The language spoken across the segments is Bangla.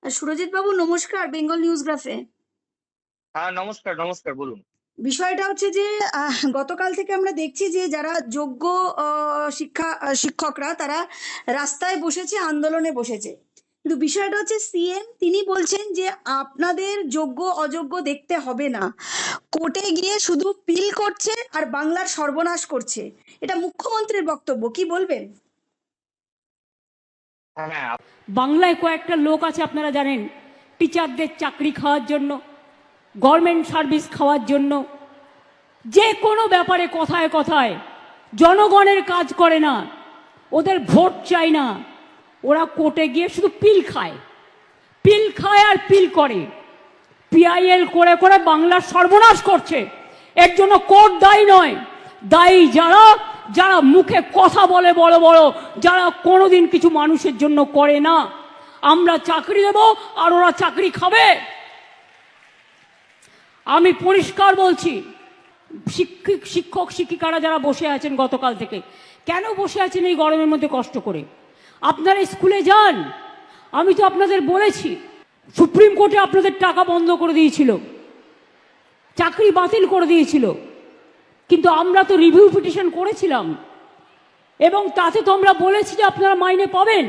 সুরজিৎ বাবু নমস্কার, বেঙ্গল নিউজ গ্রাফে। হ্যাঁ, নমস্কার নমস্কার, বলুন। বিষয়টা হচ্ছে যে গতকাল থেকে আমরা দেখছি যে যারা যোগ্য শিক্ষকরা তারা রাস্তায় বসেছে, আন্দোলনে বসেছে। কিন্তু বিষয়টা হচ্ছে সিএম তিনি বলছেন যে আপনাদের যোগ্য অযোগ্য দেখতে হবে না, কোর্টে গিয়ে শুধু পিল করছে আর বাংলার সর্বনাশ করছে। এটা মুখ্যমন্ত্রীর বক্তব্য, কি বলবেন? হ্যাঁ, বাংলায় কয়েকটা লোক আছে আপনারা জানেন, টিচারদের চাকরি খাওয়ার জন্য, গভর্নমেন্ট সার্ভিস খাওয়ার জন্য, যে কোনো ব্যাপারে কথায় কথায় জনগণের কাজ করে না, ওদের ভোট চাই না, ওরা কোর্টে গিয়ে শুধু পিল খায়, পিল খায় আর পিল করে, পিআইএল করে করে বাংলার সর্বনাশ করছে। এর জন্য কোর্ট দায়ী নয়, দায়ী যারা যারা মুখে কথা বলে বড় বড়, যারা কোনোদিন কিছু মানুষের জন্য করে না। আমরা চাকরি দেব আর ওরা চাকরি খাবে। আমি পরিষ্কার বলছি, শিক্ষক শিক্ষিকারা যারা বসে আছেন গতকাল থেকে, কেন বসে আছেন এই গরমের মধ্যে কষ্ট করে? আপনারা স্কুলে যান। আমি তো আপনাদের বলেছি, সুপ্রিম কোর্টে আপনাদের টাকা বন্ধ করে দিয়েছিল, চাকরি বাতিল করে দিয়েছিল, কিন্তু আমরা তো রিভিউ পিটিশন করেছিলাম এবং তাতে তো আমরা বলেছি যে আপনারা মাইনে পাবেন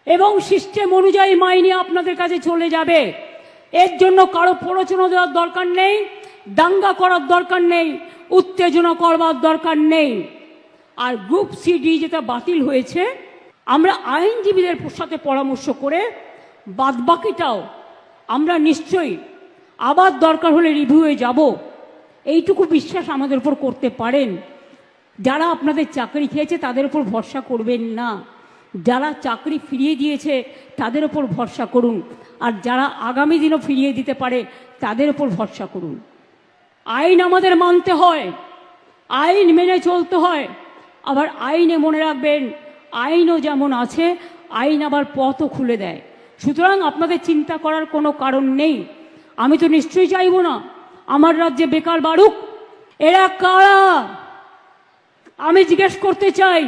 এবং সিস্টেম অনুযায়ী মাইনে আপনাদের কাছে চলে যাবে। এর জন্য কারো প্ররোচনা দেওয়ার দরকার নেই, দাঙ্গা করার দরকার নেই, উত্তেজনা করবার দরকার নেই। আর গ্রুপ সিডি যেটা বাতিল হয়েছে, আমরা আইনজীবীদের সাথে পরামর্শ করে বাদবাকিটাও আমরা নিশ্চয়ই আবার দরকার হলে রিভিউয়ে যাব, এইটুকু বিশ্বাস আমাদের উপর করতে পারেন। যারা আপনাদের চাকরি খেয়েছে তাদের উপর ভরসা করবেন না, যারা চাকরি ফিরিয়ে দিয়েছে তাদের উপর ভরসা করুন, আর যারা আগামী দিনও ফিরিয়ে দিতে পারে তাদের উপর ভরসা করুন। আইন আমাদের মানতে হয়, আইন মেনে চলতে হয়, আবার আইনে মনে রাখবেন আইনও যেমন আছে, আইন আবার পথও খুলে দেয়। সুতরাং আপনাদের চিন্তা করার কোনো কারণ নেই। আমি তো নিশ্চয়ই চাইব না আমার রাজ্যে বেকার বাড়ুক। এরা কারা আমি জিজ্ঞেস করতে চাই।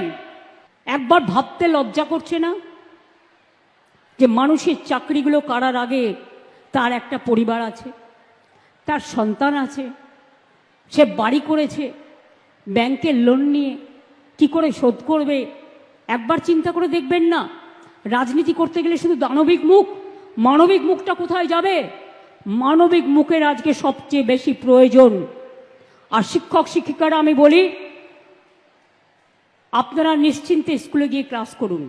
একবার ভাবতে লজ্জা করছে না যে মানুষের চাকরিগুলো করার আগে তার একটা পরিবার আছে, তার সন্তান আছে, সে বাড়ি করেছে, ব্যাংকের লোন নিয়ে কি করে শোধ করবে? একবার চিন্তা করে দেখবেন না? রাজনীতি করতে গেলে শুধু দানবিক মুখ, মানবিক মুখটা কোথায় যাবে? মানবিক মুখের আজকে সবচেয়ে বেশি প্রয়োজন। আর শিক্ষক শিক্ষিকারা আমি বলি, আপনারা নিশ্চিন্তে স্কুলে গিয়ে ক্লাস করুন,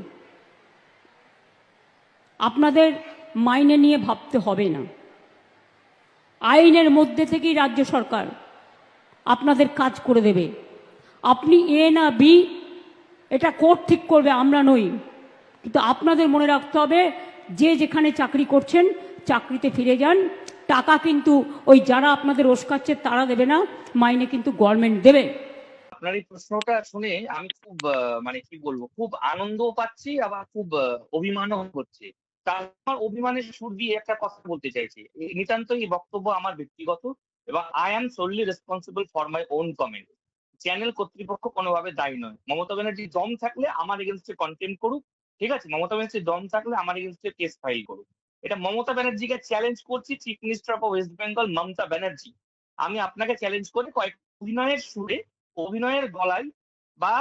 আপনাদের মাইনে নিয়ে ভাবতে হবে না। আইনের মধ্যে থেকেই রাজ্য সরকার আপনাদের কাজ করে দেবে। আপনি এ না বি এটা কোর্ট ঠিক করবে, আমরা নই। কিন্তু আপনাদের মনে রাখতে হবে, যে যেখানে চাকরি করছেন চাকরিতে ফিরে যান। টাকা কিন্তু ওই যারা আপনাদের ওস্কাচ্ছে তারা দেবে না, মাইনে কিন্তু গভর্নমেন্ট দেবে। আপনার এই প্রশ্নটা শুনে আমি খুব মানে কি বলবো, খুব আনন্দও পাচ্ছি, আবার খুব অভিমানও হচ্ছে। তার আমার অভিমানের সুর দিয়ে একটা কথা বলতে চাইছি। নিতান্তই এই বক্তব্য আমার ব্যক্তিগত, এবং I am solely responsible for my own comment. Channel কর্তৃপক্ষ কোনোভাবে দায়ী নয়। মমতা ব্যানার্জি দম থাকলে আমার এগেনস্টে কন্টেম্প করুক, ঠিক আছে? মমতা ব্যানার্জি দম থাকলে আমার এগেনস্টে কেস ফাইল করুক। এটা মমতা ব্যানার্জিকে চ্যালেঞ্জ করছি, chief minister of West Bengal Mamata Banerjee. আমি আপনাকে চ্যালেঞ্জ করে কয়েক অভিনয়ের সুরে, অভিনয়ের গলায়, বা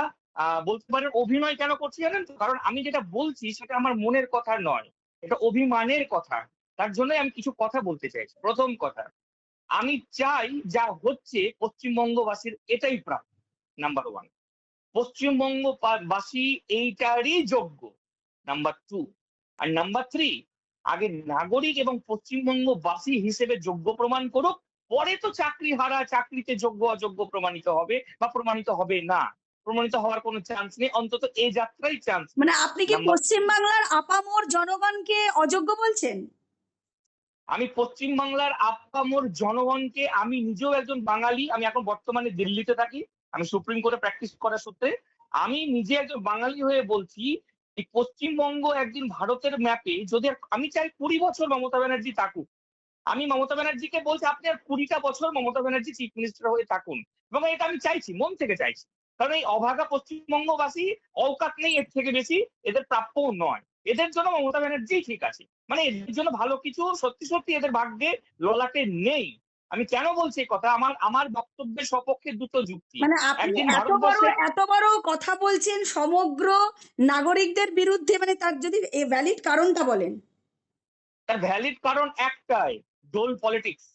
বলতে পারেন অভিনয় কেন করছি জানেন তো? কারণ আমি যেটা বলছি সেটা আমার মনের কথা নয়, এটা অভিমানের কথা। তার জন্যই আমি কিছু কথা বলতে চাইছি। প্রথম কথা, আমি চাই যা হচ্ছে পশ্চিমবঙ্গবাসীর এটাই প্রাপ্য। নাম্বার ওয়ান, পশ্চিমবঙ্গবাসী এইটারই যোগ্য। নাম্বার টু, আর নাম্বার থ্রি, আগে নাগরিক এবং পশ্চিমবঙ্গবাসী হিসেবে যোগ্য প্রমাণ করুক, পরে তো চাকরি হারা, চাকরিতে যোগ্য অযোগ্য প্রমাণিত হবে বা প্রমাণিত হবে না। প্রমাণিত হওয়ার কোনো চান্স নেই, অন্তত এই যাত্রায় চান্স। মানে আপনি কি পশ্চিমবাংলার আপামর জনগণকে অযোগ্য বলছেন? আমি পশ্চিমবাংলার আপামর জনগণকে, আমি নিজেও একজন বাঙালি, আমি এখন বর্তমানে দিল্লিতে থাকি, আমি সুপ্রিম কোর্টে প্র্যাকটিস করার সূত্রে আমি নিজে একজন বাঙালি হয়ে বলছি, এই পশ্চিমবঙ্গ একদিন ভারতের ম্যাপে যদি, আমি চাই 20 বছর মমতা ব্যানার্জি থাকুক। আমি মমতা ব্যানার্জিকে বলছি, আপনি আর 20টা বছর মমতা ব্যানার্জি চিফ মিনিস্টার হয়ে থাকুন, এবং এটা আমি চাইছি, মন থেকে চাইছি। কারণ এই অভাগা পশ্চিমবঙ্গবাসী অওকাত নেই এর থেকে বেশি, এদের প্রাপ্যও নয়। এদের জন্য মমতা ব্যানার্জি ঠিক আছে, মানে এদের জন্য ভালো কিছু সত্যি সত্যি এদের ভাগ্যে ললাটে নেই। আমি কেন বলছি এই কথা, আমার আমার বক্তব্যের সপক্ষে দুটো যুক্তি। মানে আপনি একদিন এত ভারতবর্ষের বড় কথা বলছেন সমগ্র নাগরিকদের বিরুদ্ধে, মানে তার যদি ভ্যালিড কারণটা বলেন। তার ভ্যালিড কারণ একটাই, ডোল পলিটিক্স।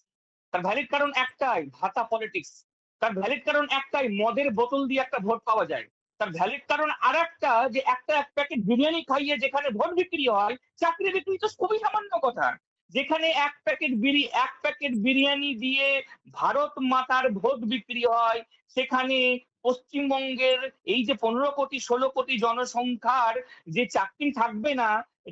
তার ভ্যালিড কারণ একটাই, ভাতা পলিটিক্স। তার ভ্যালিড কারণ একটাই, মদের বোতল দিয়ে একটা ভোট পাওয়া যায়। তার ভ্যালিড কারণ আর একটা, যে একটা এক প্যাকেট বিরিয়ানি খাইয়ে যেখানে ভোট বিক্রি হয়, চাকরি বিক্রি তো খুবই সামান্য কথা। যেখানে এক প্যাকেট বিরিয়ানি দিয়ে ভারত মাতার ভোট বিক্রি হয়, সেখানে পশ্চিমবঙ্গের এই যে 15 কোটি 16 কোটি জনসংখ্যার যে চাকরি থাকবে না,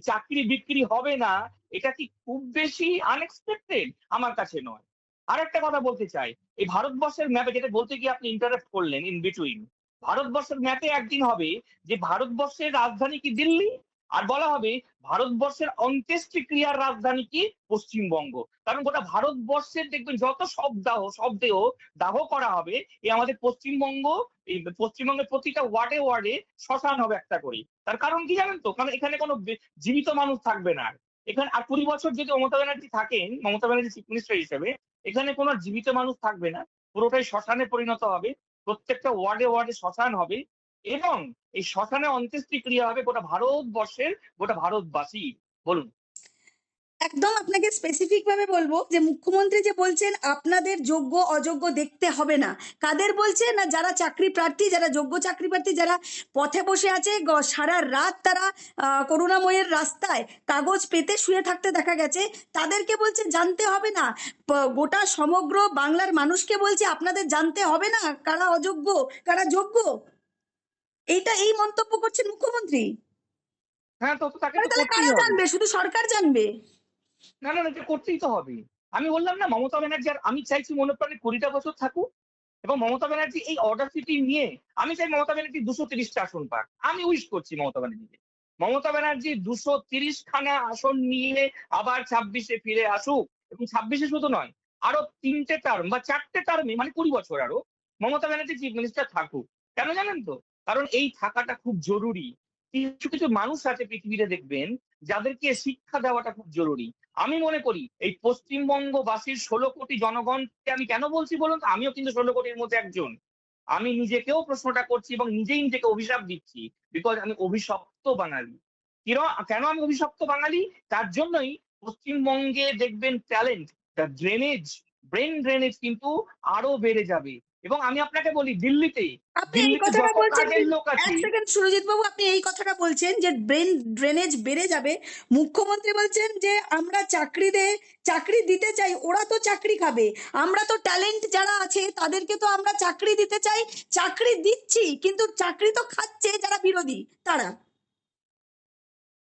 চাকরি বিক্রি হবে না, এটা কি খুব বেশি আনএক্সপেক্টেড? আমার কাছে নয়। আর একটা কথা বলতে চাই, এই ভারতবর্ষের ম্যাপে, যেটা বলতে গিয়ে আপনি ইন্টারাপ্ট করলেন ইন বিটুইন, ভারতবর্ষের ম্যাপে একদিন হবে যে ভারতবর্ষের রাজধানী কি দিল্লি, আর বলা হবে ভারতবর্ষের অন্ত্যেষ্টিক্রিয়ার রাজধানী কি পশ্চিমবঙ্গ। কারণ গোটা ভারতবর্ষের দেখবেন যত শবদেহ দাহ করা হবে, এই আমাদের পশ্চিমবঙ্গ, এই পশ্চিমবঙ্গের প্রতিটা ওয়ার্ডে ওয়ার্ডে শ্মশান হবে একটা করে। তার কারণ কি জানেন তো? কারণ এখানে কোনো জীবিত মানুষ থাকবে না। এখানে আর 20 বছর যদি মমতা ব্যানার্জি থাকেন, মমতা ব্যানার্জি চিফ মিনিস্টার হিসেবে, এখানে কোনো জীবিত মানুষ থাকবে না, পুরোটাই শ্মশানে পরিণত হবে। প্রত্যেকটা ওয়ার্ডে ওয়ার্ডে শ্মশান হবে, এবং এই শ্মশানে অন্ত্যেষ্টিক্রিয়া হবে গোটা ভারতবর্ষের, গোটা ভারতবাসী। বলুন। একদম আপনাকে স্পেসিফিক ভাবে বলবো যে মুখ্যমন্ত্রী যে বলছেন আপনাদের যোগ্য অযোগ্য দেখতে হবে না, কাদের বলছে না? যারা চাকরি প্রার্থী, যারা যোগ্য চাকরি প্রার্থী, যারা পথে বসে আছে, সারা রাত তারা করুণাময়ের রাস্তায় কাগজ পেতে শুয়ে থাকতে দেখা গেছে, তাদেরকে বলছে জানতে হবে না। গোটা সমগ্র বাংলার মানুষকে বলছে আপনাদের জানতে হবে না কারা অযোগ্য কারা যোগ্য। এই মন্তব্য করছেন মুখ্যমন্ত্রী। হ্যাঁ, তো তাকে আরে তো তাহলে করতেই কারা হবে। জানবে? শুধু সরকার জানবে? না না না, এটা করতেই তো হবে। আমি বললাম না, মমতা ব্যানার্জি, আর আমি চাইছি মনে প্রাণে 20টা বছর থাকুক, এবং মমতা ব্যানার্জি এই অডাসিটি নিয়ে, আমি চাই মমতা ব্যানার্জি 230টা আসন পাক। আমি উইশ করছি মমতা ব্যানার্জিকে, মমতা ব্যানার্জি 230খানা আসন নিয়ে আবার 26-এ ফিরে আসুক, এবং 26-এ শুধু নয়, আরো 3টে টার্ম বা 4টে টার্মে, মানে 20 বছর আরো মমতা ব্যানার্জি চিফ মিনিস্টার থাকুক। কেন জানেন তো? কারণ এই থাকাটা খুব জরুরি। কিছু কিছু মানুষ আছে পৃথিবীতে দেখবেন, যাদেরকে শিক্ষা দেওয়াটা খুব জরুরি। আমি মনে করি এই পশ্চিমবঙ্গবাসীর 16 কোটি জনগণকে আমি কেন বলছি বলুন তো? আমিও কিন্তু 16 কোটির মধ্যে একজন। আমি নিজেকেও প্রশ্নটা করছি এবং নিজেই নিজেকে অভিশাপ দিচ্ছি, বিকজ আমি অভিশপ্ত বাঙালি। কেন আমি অভিশপ্ত বাঙালি? তার জন্যই পশ্চিমবঙ্গে দেখবেন ট্যালেন্ট, ব্রেন ড্রেনেজ কিন্তু আরো বেড়ে যাবে। এবং আমি আপনাকে বলি, আপনি এই দিল্লিতে কথাটা যত বলছেন কাজের লোক এক আছে। সেকেন্ড সুরজিৎ বাবু, আপনি এই কথাটা বলছেন যে ব্রেন ড্রেনেজ বেড়ে যাবে, মুখ্যমন্ত্রী বলছেন যে আমরা চাকরি দিতে চাই, ওরা তো চাকরি খাবে, আমরা তো ট্যালেন্ট যারা আছে তাদেরকে তো আমরা চাকরি দিতে চাই, চাকরি দিচ্ছি, কিন্তু চাকরি তো খাচ্ছে যারা বিরোধী তারা।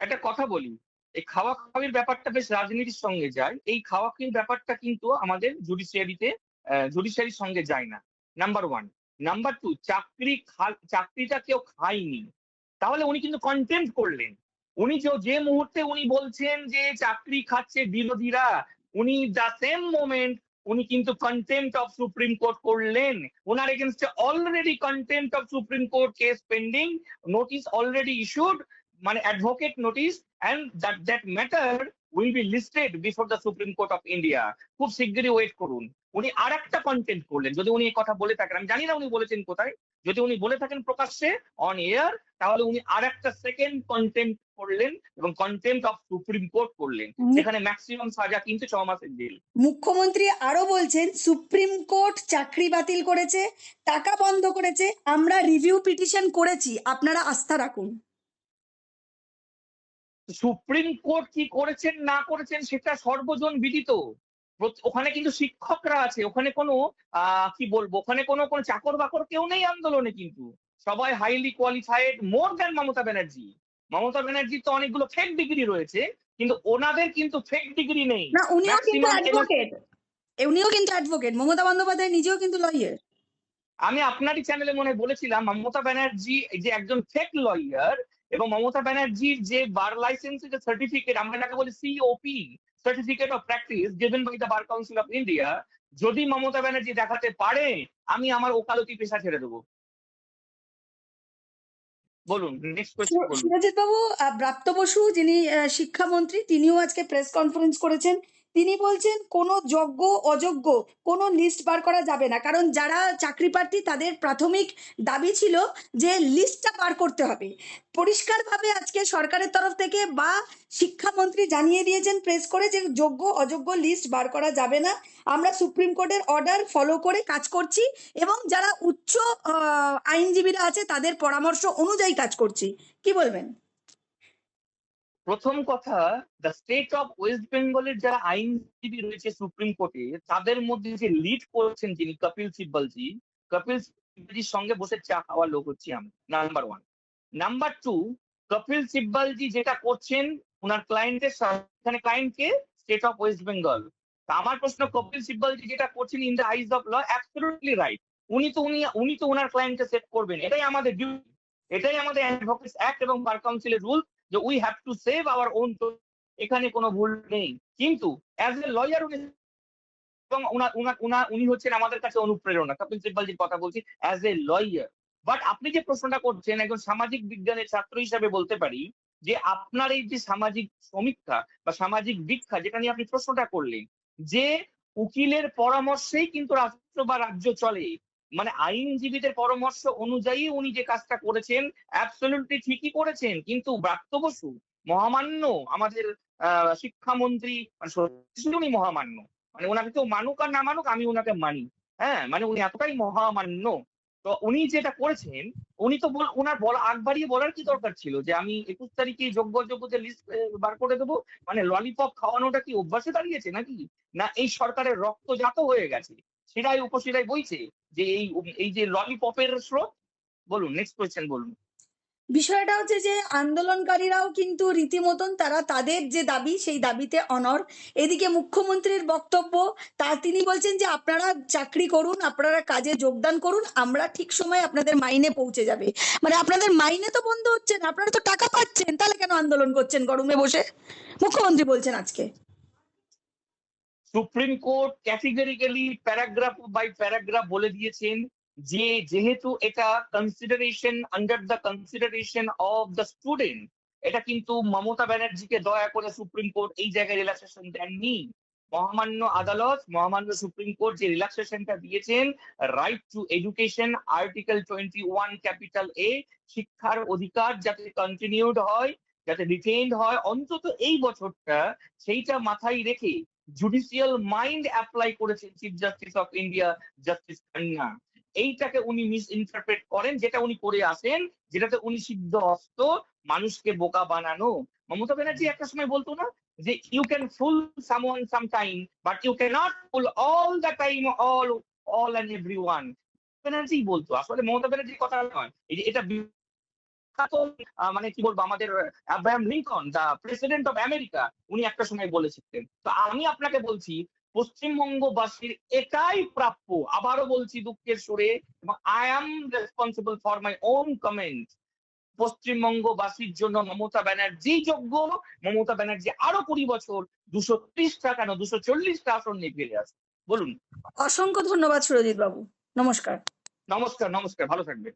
একটা কথা বলি, এই খাওয়া খাওয়ির ব্যাপারটা বেশ রাজনীতির সঙ্গে যায়। এই খাওয়া খাওয়ির ব্যাপারটা কিন্তু আমাদের জুডিশিয়ারির সঙ্গে যায় না। Number one. নাম্বার টু, চাকরিটা কেউ খায়নি, তাহলে উনি কিন্তু কন্টেম্প করলেন। উনি যে মুহূর্তে উনি বলছেন যে চাকরি খাচ্ছে বিরোধীরা, উনি দ্য সেম মোমেন্ট উনি কিন্তু কন্টেম্পট অফ সুপ্রিম কোর্ট করলেন। ওনার এগেনস্টে already contempt of Supreme Court case pending, notice already issued, মানে advocate notice, and that matter will be listed before the Supreme Court of India. খুব শিগগিরই ওয়েট করুন। উনি আর একটা কন্টেম্প করলেন, যদি উনি এই কথা বলে থাকেন, আমি জানি না উনি বলেছেন কোথায়, যদি উনি বলে থাকেন প্রকাশ্যে অন এয়ার, তাহলে উনি আর একটা সেকেন্ড কন্টেম্প করলেন, এবং কন্টেম্প অফ সুপ্রিম কোর্ট করলেন, যেখানে ম্যাক্সিমাম সাজা কিন্তু 6 মাসের জেল। মুখ্যমন্ত্রী আরো বলছেন সুপ্রিম কোর্ট চাকরি বাতিল করেছে, টাকা বন্ধ করেছে, আমরা রিভিউ পিটিশন করেছি, আপনারা আস্থা রাখুন। সুপ্রিম কোর্ট কি করেছেন না করেছেন সেটা সর্বজন বিদিত। ওখানে কিন্তু শিক্ষকরা আছে, ওখানে কোনো কি বলবো, ওখানে কোনো কোনো চাকর বাকর কেউ নেই আন্দোলনে, কিন্তু সবাই highly qualified, more than Mamata Banerjee. Mamata ব্যানার্জির তো অনেকগুলো ফেক ডিগ্রি রয়েছে, কিন্তু ওনাদের কিন্তু ফেক ডিগ্রি নেই। না, উনিও কিন্তু ম্যাক্সিমাম অ্যাডভোকেট, মমতা বন্দ্যোপাধ্যায় নিজেও কিন্তু লয়ার। আমি আপনারই চ্যানেলে মনে হয় বলেছিলাম, মমতা ব্যানার্জি যে একজন ফেক লয়ার, এবং মমতা ব্যানার্জির যে বার লাইসেন্স যে সার্টিফিকেট, আমরা যাকে বলি COP, certificate of practice given by the bar council of India, যদি মমতা ব্যানার্জি দেখাতে পারে, আমি আমার ওকালতি পেশা ছেড়ে দেবো। বলুন নেক্সট কোয়েশ্চেন বলুন। সুরজিৎ বাবু, ব্রাত্য বসু যিনি শিক্ষামন্ত্রী, তিনিও আজকে প্রেস কনফারেন্স করেছেন। তিনি বলছেন কোনো যোগ্য অযোগ্য কোনো লিস্ট বার করা যাবে না, কারণ যারা চাকরি প্রার্থী তাদের প্রাথমিক দাবি ছিল যে লিস্টটা বার করতে হবে। পরিষ্কারভাবে আজকে সরকারের তরফ থেকে বা শিক্ষামন্ত্রী জানিয়ে দিয়েছেন প্রেস করে যে যোগ্য অযোগ্য লিস্ট বার করা যাবে না। আমরা সুপ্রিম কোর্টের অর্ডার ফলো করে কাজ করছি এবং যারা উচ্চ আইনজীবীরা আছে তাদের পরামর্শ অনুযায়ী কাজ করছি। কি বলবেন? প্রথম কথা, দ্য স্টেট অফ ওয়েস্ট বেঙ্গলের যারা আইনজীবী রয়েছে সুপ্রিম কোর্টে, তাদের মধ্যে যে লিড করছেন যিনি কপিল সিব্বলজি, কপিল সিব্বলজির সঙ্গে বসে চা খাওয়া লোক হচ্ছি আমি, number one. Number two, Kapil সিব্বলজি যেটা করছেন ওনার ক্লায়েন্টের এখানে ক্লায়েন্টকে স্টেট অফ ওয়েস্ট বেঙ্গল। তা আমার প্রশ্ন, কপিল সিব্বলজি যেটা করছেন in the eyes of law absolutely right. উনি তো ওনার ক্লায়েন্টকে সেট করবেন, এটাই আমাদের ডিউটি, এটাই আমাদের অ্যাডভোকেটস অ্যাক্ট এবং বার কাউন্সিলের রুল, যে we have to save our own. এখানে কোনো ভুল নেই, কিন্তু অ্যাজ এ লয়ার উনি এবং উনি হচ্ছেন আমাদের কাছে অনুপ্রেরণা। কপিল সিব্বলজির কথা বলছি অ্যাজ এ লয়ার। বাট আপনি যে প্রশ্নটা করছেন, একজন সামাজিক বিজ্ঞানের ছাত্র হিসাবে বলতে পারি যে আপনার এই যে সামাজিক সমীক্ষা বা সামাজিক দীক্ষা যেটা নিয়ে আপনি প্রশ্নটা করলেন, যে উকিলের পরামর্শেই কিন্তু রাষ্ট্র বা রাজ্য চলে, মানে আইনজীবীদের পরামর্শ অনুযায়ী উনি যে কাজটা করেছেন অ্যাবসলিউটলি ঠিকই করেছেন। কিন্তু ব্রাত্য বসু মহামান্য আমাদের শিক্ষামন্ত্রী, মানে সত্যি উনি মহামান্য, মানে ওনাকে কেউ মানুক আর না মানুক, আমি ওনাকে মানি। হ্যাঁ, মানে উনি এতটাই মহামান্য। তো উনি যেটা করেছেন, উনি তো ওনার বলা আগ বাড়িয়ে বলার কি দরকার ছিল যে আমি 21 তারিখে যোগ্য অযোগ্যদের লিস্ট বার করে দেবো? মানে ললিপপ খাওয়ানোটা কি অভ্যাসে দাঁড়িয়েছে নাকি? না এই সরকারের রক্তজাত হয়ে গেছে, শিরায় উপশিরায় বইছে যে এই যে ললিপপের স্রোত? বলুন নেক্সট কোয়েশ্চেন বলুন। বিষয়টা হচ্ছে যে আন্দোলনকারীরাও কিন্তু রীতিমতন তারা তাদের যে দাবি সেই দাবিতে অনড়। এদিকে মুখ্যমন্ত্রীর বক্তব্য, তিনি বলছেন যে আপনারা চাকরি করুন, আপনারা কাজে যোগদান করুন, আমরা ঠিক সময়ে আপনাদের মাইনে পৌঁছে যাবে। মানে আপনাদের মাইনে তো বন্ধ হচ্ছে না, আপনারা তো টাকা পাচ্ছেন, তাহলে কেন আন্দোলন করছেন গরমে বসে? মুখ্যমন্ত্রী বলছেন আজকে। Supreme court categorically paragraph by paragraph বলে দিয়েছেন যে যেহেতু এটা consideration under the consideration of the student, এটা কিন্তু মমতা ব্যানার্জিকে দয়া করে সুপ্রিম কোর্ট এই জায়গায় রিল্যাক্সেশন দেননি। মহামান্য আদালত, মহামান্য সুপ্রিম কোর্ট যে রিল্যাক্সেশনটা দিয়েছেন, right two education article 21 capital A, শিক্ষার অধিকার যাতে কন্টিনিউড হয়, যাতে রিটেইনড হয় অন্তত এই বছরটা, সেইটা মাথায় রেখে জুডিশিয়াল মাইন্ড অ্যাপ্লাই করেছেন chief justice of India justice Khanna. এইটাকে উনি মিস ইন্টারপ্রেট করেন, যেটা উনি করে আসেন, যেটাতে উনি সিদ্ধ হস্ত মানুষকে বোকা বানানো। মমতা ব্যানার্জি একটা সময় বলতো না যে you can fool someone some time but you can not fool all the time all and everyone. Banerjee বলতো, আসলে মমতা ব্যানার্জির কথা নয়, এই যে এটা বিখ্যাত মানে কি বলবো, আমাদের Abraham Lincoln the president of America, উনি একটা সময় বলেছিলেন। তো আমি আপনাকে বলছি পশ্চিমবঙ্গবাসীর এটাই প্রাপ্য, আবারও বলছি দুঃখের সুরে, এবং I am responsible for my own comment. পশ্চিমবঙ্গবাসীর জন্য মমতা ব্যানার্জি যোগ্য, মমতা ব্যানার্জি আরো 20 বছর 230টা কেন 240টা আসন নিয়ে ফিরে আসে। বলুন। অসংখ্য ধন্যবাদ সুরজিৎ বাবু, নমস্কার। নমস্কার, নমস্কার, ভালো থাকবেন।